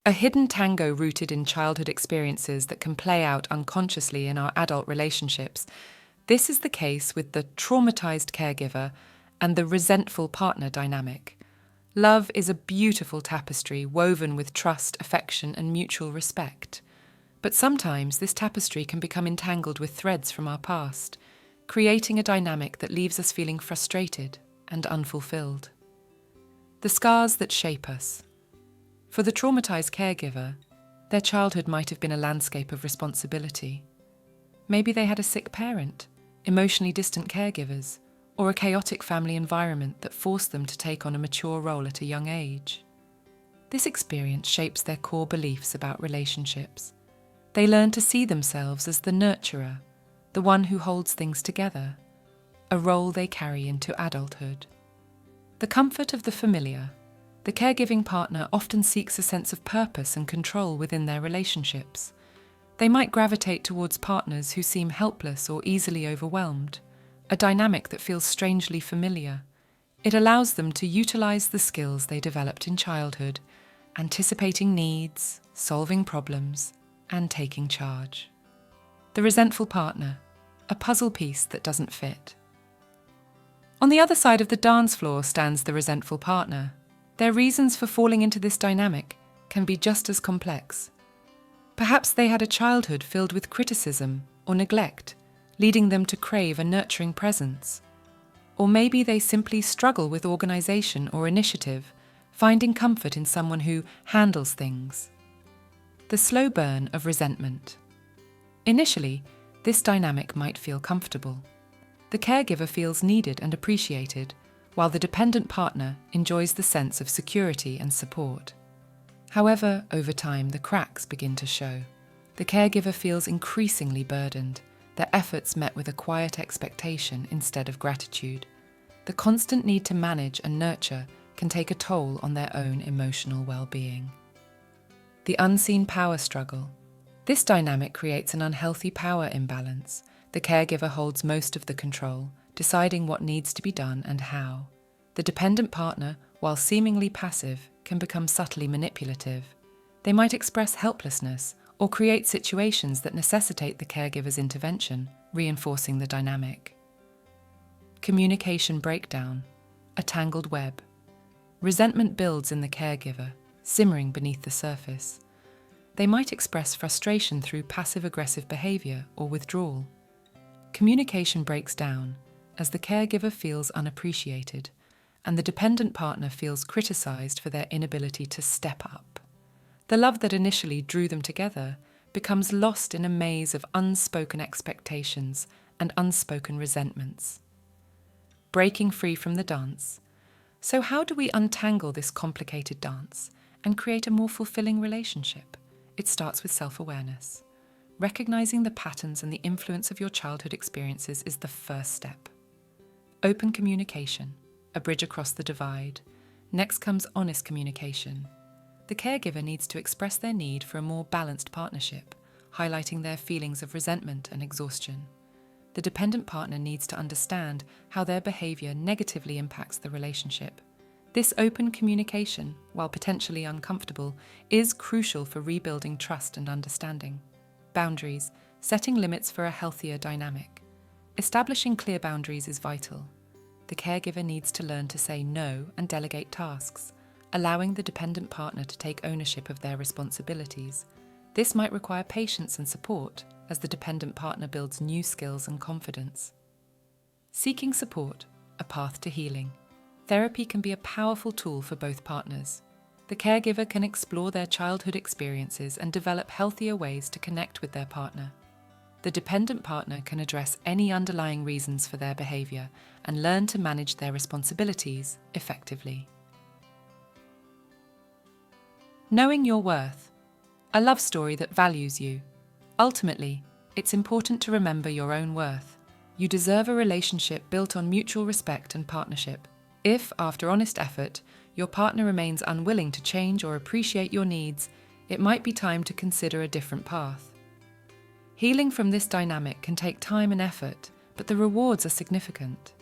A hidden tango rooted in childhood experiences that can play out unconsciously in our adult relationships. This is the case with the traumatized caregiver and the resentful partner dynamic. Love is a beautiful tapestry woven with trust, affection, and mutual respect. But sometimes this tapestry can become entangled with threads from our past, creating a dynamic that leaves us feeling frustrated and unfulfilled. The scars that shape us. For the traumatized caregiver, their childhood might have been a landscape of responsibility. Maybe they had a sick parent, emotionally distant caregivers, or a chaotic family environment that forced them to take on a mature role at a young age. This experience shapes their core beliefs about relationships. They learn to see themselves as the nurturer, the one who holds things together, a role they carry into adulthood. The comfort of the familiar. The caregiving partner often seeks a sense of purpose and control within their relationships. They might gravitate towards partners who seem helpless or easily overwhelmed, a dynamic that feels strangely familiar. It allows them to utilize the skills they developed in childhood, anticipating needs, solving problems, and taking charge. The resentful partner, a puzzle piece that doesn't fit. On the other side of the dance floor stands the resentful partner. Their reasons for falling into this dynamic can be just as complex. Perhaps they had a childhood filled with criticism or neglect, leading them to crave a nurturing presence. Or maybe they simply struggle with organization or initiative, finding comfort in someone who handles things. The slow burn of resentment. Initially, this dynamic might feel comfortable. The caregiver feels needed and appreciated, while the dependent partner enjoys the sense of security and support. However, over time, the cracks begin to show. The caregiver feels increasingly burdened, their efforts met with a quiet expectation instead of gratitude. The constant need to manage and nurture can take a toll on their own emotional well-being. The unseen power struggle. This dynamic creates an unhealthy power imbalance. The caregiver holds most of the control, deciding what needs to be done and how. The dependent partner, while seemingly passive, can become subtly manipulative. They might express helplessness or create situations that necessitate the caregiver's intervention, reinforcing the dynamic. Communication breakdown, a tangled web. Resentment builds in the caregiver, simmering beneath the surface. They might express frustration through passive-aggressive behavior or withdrawal. Communication breaks down as the caregiver feels unappreciated and the dependent partner feels criticized for their inability to step up. The love that initially drew them together becomes lost in a maze of unspoken expectations and unspoken resentments. Breaking free from the dance. So how do we untangle this complicated dance and create a more fulfilling relationship? It starts with self-awareness. Recognizing the patterns and the influence of your childhood experiences is the first step. Open communication, a bridge across the divide. Next comes honest communication. The caregiver needs to express their need for a more balanced partnership, highlighting their feelings of resentment and exhaustion. The dependent partner needs to understand how their behavior negatively impacts the relationship. This open communication, while potentially uncomfortable, is crucial for rebuilding trust and understanding. Boundaries, setting limits for a healthier dynamic. Establishing clear boundaries is vital. The caregiver needs to learn to say no and delegate tasks, allowing the dependent partner to take ownership of their responsibilities. This might require patience and support as the dependent partner builds new skills and confidence. Seeking support, a path to healing. Therapy can be a powerful tool for both partners. The caregiver can explore their childhood experiences and develop healthier ways to connect with their partner. The dependent partner can address any underlying reasons for their behavior and learn to manage their responsibilities effectively. Knowing your worth. A love story that values you. Ultimately, it's important to remember your own worth. You deserve a relationship built on mutual respect and partnership. If, after honest effort, your partner remains unwilling to change or appreciate your needs, it might be time to consider a different path. Healing from this dynamic can take time and effort, but the rewards are significant.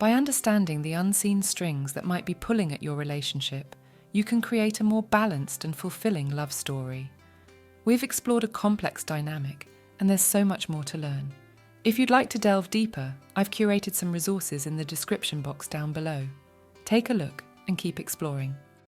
By understanding the unseen strings that might be pulling at your relationship, you can create a more balanced and fulfilling love story. We've explored a complex dynamic, and there's so much more to learn. If you'd like to delve deeper, I've curated some resources in the description box down below. Take a look and keep exploring.